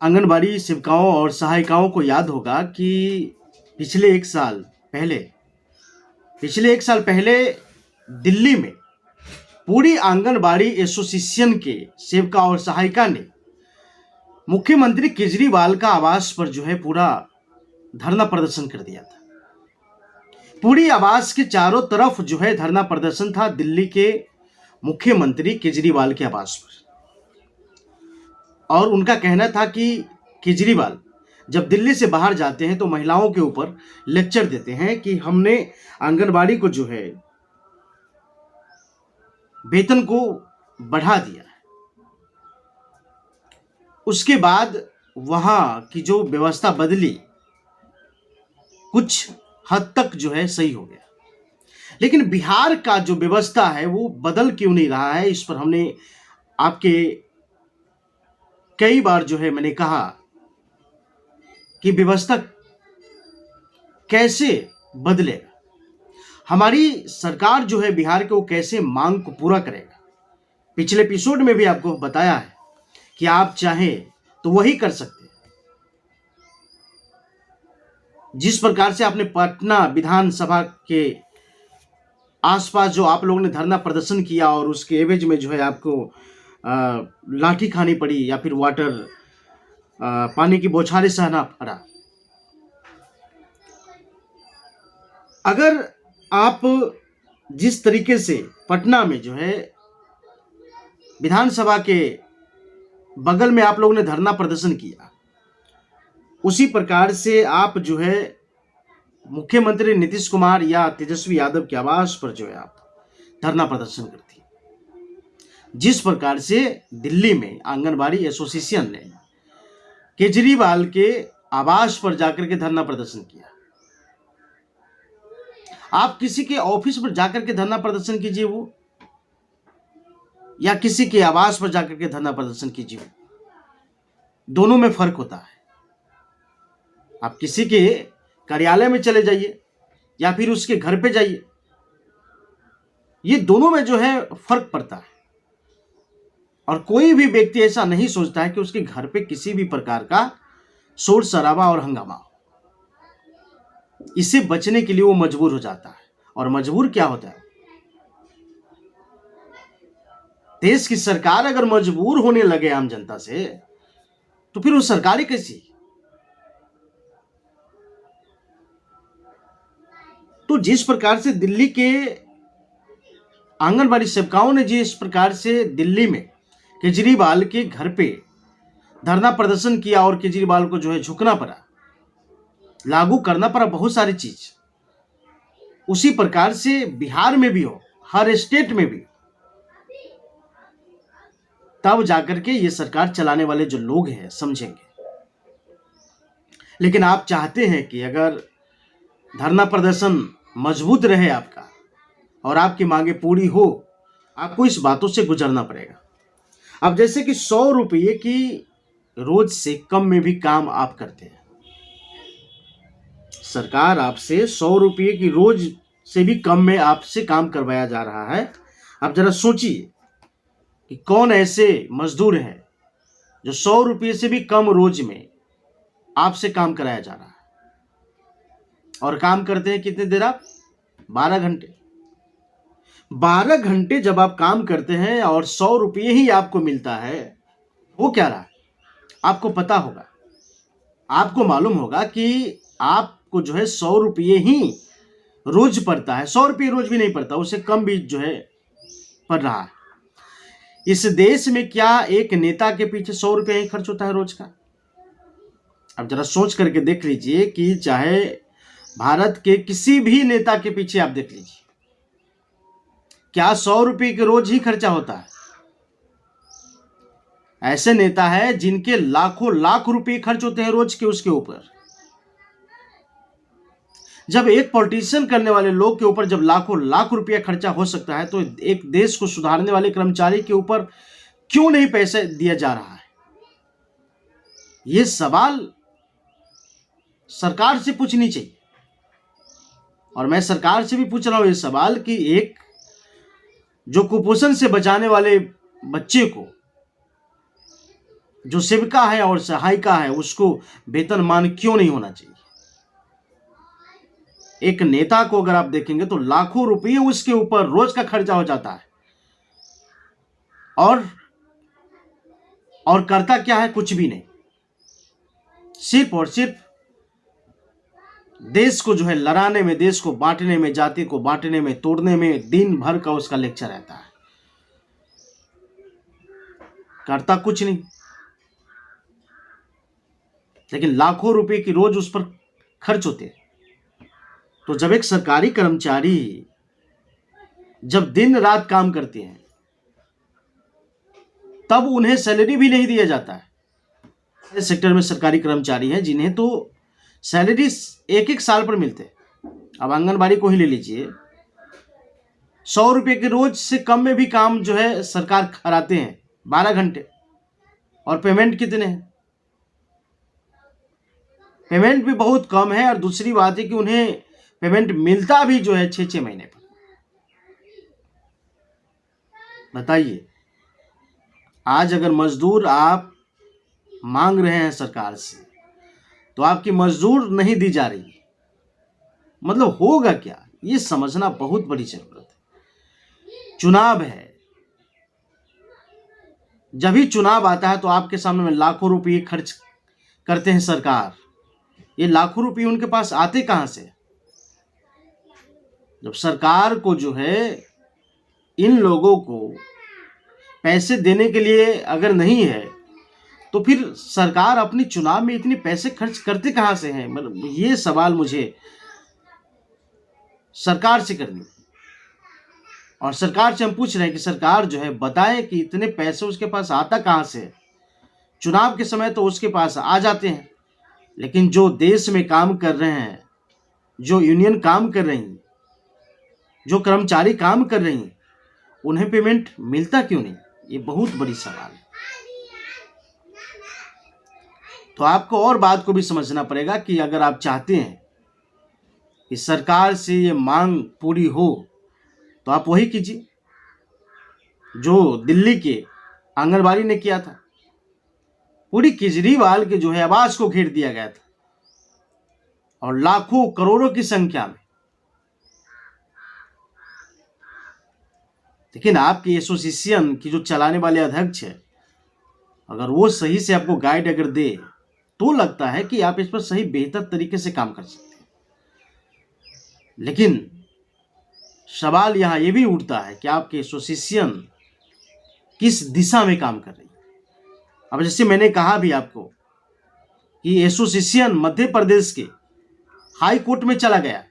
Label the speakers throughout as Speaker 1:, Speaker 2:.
Speaker 1: आंगनबाड़ी सेविकाओं और सहायिकाओं को याद होगा कि पिछले 1 साल पहले पिछले 1 साल पहले दिल्ली में पूरी आंगनबाड़ी एसोसिएशन के सेविका और सहायिका ने मुख्यमंत्री केजरीवाल का आवास पर जो है पूरा धरना प्रदर्शन कर दिया था। पूरी आवास के चारों तरफ जो है धरना प्रदर्शन था दिल्ली के मुख्यमंत्री केजरीवाल के आवास पर। और उनका कहना था कि केजरीवाल जब दिल्ली से बाहर जाते हैं तो महिलाओं के ऊपर लेक्चर देते हैं कि हमने आंगनबाड़ी को जो है वेतन को बढ़ा दिया है। उसके बाद वहां की जो व्यवस्था बदली, कुछ हद तक जो है सही हो गया, लेकिन बिहार का जो व्यवस्था है वो बदल क्यों नहीं रहा है, इस पर हमने आपके कई बार जो है मैंने कहा कि व्यवस्था कैसे बदलेगा, हमारी सरकार जो है बिहार के वो कैसे मांग को पूरा करेगा। पिछले एपिसोड में भी आपको बताया है कि आप चाहें तो वही कर सकते हैं। जिस प्रकार से आपने पटना विधानसभा के आसपास जो आप लोगों ने धरना प्रदर्शन किया और उसके एवज में जो है आपको लाठी खानी पड़ी या फिर पानी की बौछारें सहना पड़ा। अगर आप जिस तरीके से पटना में जो है विधानसभा के बगल में आप लोगों ने धरना प्रदर्शन किया, उसी प्रकार से आप जो है मुख्यमंत्री नीतीश कुमार या तेजस्वी यादव के आवास पर जो है आप धरना प्रदर्शन करती। जिस प्रकार से दिल्ली में आंगनबाड़ी एसोसिएशन ने केजरीवाल के आवास पर जाकर के धरना प्रदर्शन किया, आप किसी के ऑफिस पर जाकर के धरना प्रदर्शन कीजिए वो, या किसी के आवास पर जाकर के धरना प्रदर्शन कीजिए, दोनों में फर्क होता है। आप किसी के कार्यालय में चले जाइए या फिर उसके घर पे जाइए, ये दोनों में जो है फर्क पड़ता है। और कोई भी व्यक्ति ऐसा नहीं सोचता है कि उसके घर पे किसी भी प्रकार का शोर शराबा और हंगामा हो। इससे बचने के लिए वो मजबूर हो जाता है। और मजबूर क्या होता है? देश की सरकार अगर मजबूर होने लगे आम जनता से, तो फिर वो सरकार ही कैसी? तो जिस प्रकार से दिल्ली के आंगनबाड़ी सेविकाओं ने जिस प्रकार से दिल्ली में केजरीवाल के घर पे धरना प्रदर्शन किया और केजरीवाल को जो है झुकना पड़ा, लागू करना पड़ा बहुत सारी चीज, उसी प्रकार से बिहार में भी हो, हर स्टेट में भी, तब जाकर के ये सरकार चलाने वाले जो लोग हैं समझेंगे। लेकिन आप चाहते हैं कि अगर धरना प्रदर्शन मजबूत रहे आपका और आपकी मांगे पूरी हो, आपको इस बातों से गुजरना पड़ेगा। अब जैसे कि 100 रुपये की रोज से कम में भी काम आप करते हैं, सरकार आपसे 100 रुपये की रोज से भी कम में आपसे काम करवाया जा रहा है। आप जरा सोचिए कि कौन ऐसे मजदूर हैं जो 100 रुपये से भी कम रोज में आपसे काम कराया जा रहा है, और काम करते हैं कितने देर आप? 12 घंटे। 12 घंटे जब आप काम करते हैं और 100 रुपये ही आपको मिलता है, वो क्या रहा? आपको पता होगा, आपको मालूम होगा कि आपको जो है 100 रुपये ही रोज पड़ता है। 100 रुपये रोज भी नहीं पड़ता, उससे कम भी जो है पड़ रहा है। इस देश में क्या एक नेता के पीछे 100 रुपये ही खर्च होता है रोज का? अब जरा सोच करके देख लीजिए कि चाहे भारत के किसी भी नेता के पीछे आप देख लीजिए, क्या 100 रुपये के रोज ही खर्चा होता है? ऐसे नेता है जिनके लाखों लाख रुपए खर्च होते हैं रोज के उसके ऊपर। जब एक पॉलिटिशियन करने वाले लोग के ऊपर जब लाखों लाख रुपया खर्चा हो सकता है, तो एक देश को सुधारने वाले कर्मचारी के ऊपर क्यों नहीं पैसे दिया जा रहा है? यह सवाल सरकार से पूछनी चाहिए। और मैं सरकार से भी पूछ रहा हूं ये सवाल कि एक जो कुपोषण से बचाने वाले बच्चे को जो सेविका है और सहायिका है उसको वेतनमान क्यों नहीं होना चाहिए? एक नेता को अगर आप देखेंगे तो लाखों रुपये उसके ऊपर रोज का खर्चा हो जाता है, और करता क्या है? कुछ भी नहीं, सिर्फ और सिर्फ देश को जो है लड़ाने में, देश को बांटने में, जाति को बांटने में, तोड़ने में दिन भर का उसका लेक्चर रहता है, करता कुछ नहीं। लेकिन लाखों रुपए की रोज उस पर खर्च होते हैं। तो जब एक सरकारी कर्मचारी जब दिन रात काम करते हैं तब उन्हें सैलरी भी नहीं दिया जाता है। सेक्टर में सरकारी कर्मचारी हैं जिन्हें तो सैलरी एक एक साल पर मिलते हैं। अब आंगनबाड़ी को ही ले लीजिए, 100 रुपये के रोज से कम में भी काम जो है सरकार कराते हैं 12 घंटे, और पेमेंट कितने हैं? पेमेंट भी बहुत कम है। और दूसरी बात है कि उन्हें पेमेंट मिलता भी जो है 6-6 महीने पर। बताइए, आज अगर मजदूर आप मांग रहे हैं सरकार से तो आपकी मजदूर नहीं दी जा रही, मतलब होगा क्या? ये समझना बहुत बड़ी जरूरत है। चुनाव है, जब भी चुनाव आता है तो आपके सामने में लाखों रुपये खर्च करते हैं सरकार। ये लाखों रुपये उनके पास आते कहां से? जब सरकार को जो है इन लोगों को पैसे देने के लिए अगर नहीं है तो फिर सरकार अपनी चुनाव में इतने पैसे खर्च करते कहां से हैं? मतलब ये सवाल मुझे सरकार से करनी है। और सरकार से हम पूछ रहे हैं कि सरकार जो है बताए कि इतने पैसे उसके पास आता कहां से है। चुनाव के समय तो उसके पास आ जाते हैं, लेकिन जो देश में काम कर रहे हैं, जो यूनियन काम कर रही हैं, जो कर्मचारी काम कर रही हैं, उन्हें पेमेंट मिलता क्यों नहीं? ये बहुत बड़ी सवाल है। तो आपको और बात को भी समझना पड़ेगा कि अगर आप चाहते हैं कि सरकार से ये मांग पूरी हो तो आप वही कीजिए जो दिल्ली के आंगनबाड़ी ने किया था। पूरी केजरीवाल के जो है आवास को घेर दिया गया था, और लाखों करोड़ों की संख्या में। लेकिन आपकी एसोसिएशन की जो चलाने वाले अध्यक्ष है, अगर वो सही से आपको गाइड अगर दे तो लगता है कि आप इस पर सही बेहतर तरीके से काम कर सकते हैं। लेकिन सवाल यहां यह भी उठता है कि आपकी एसोसिएशन किस दिशा में काम कर रही है। अब जैसे मैंने कहा भी आपको कि एसोसिएशन मध्य प्रदेश के हाई कोर्ट में चला गया,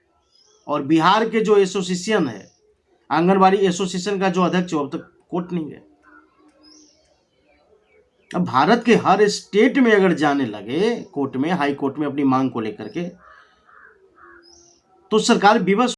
Speaker 1: और बिहार के जो एसोसिएशन है, आंगनबाड़ी एसोसिएशन का जो अध्यक्ष अब तक कोर्ट नहीं गया। अब भारत के हर स्टेट में अगर जाने लगे कोर्ट में, हाई कोर्ट में अपनी मांग को लेकर के, तो सरकार विवश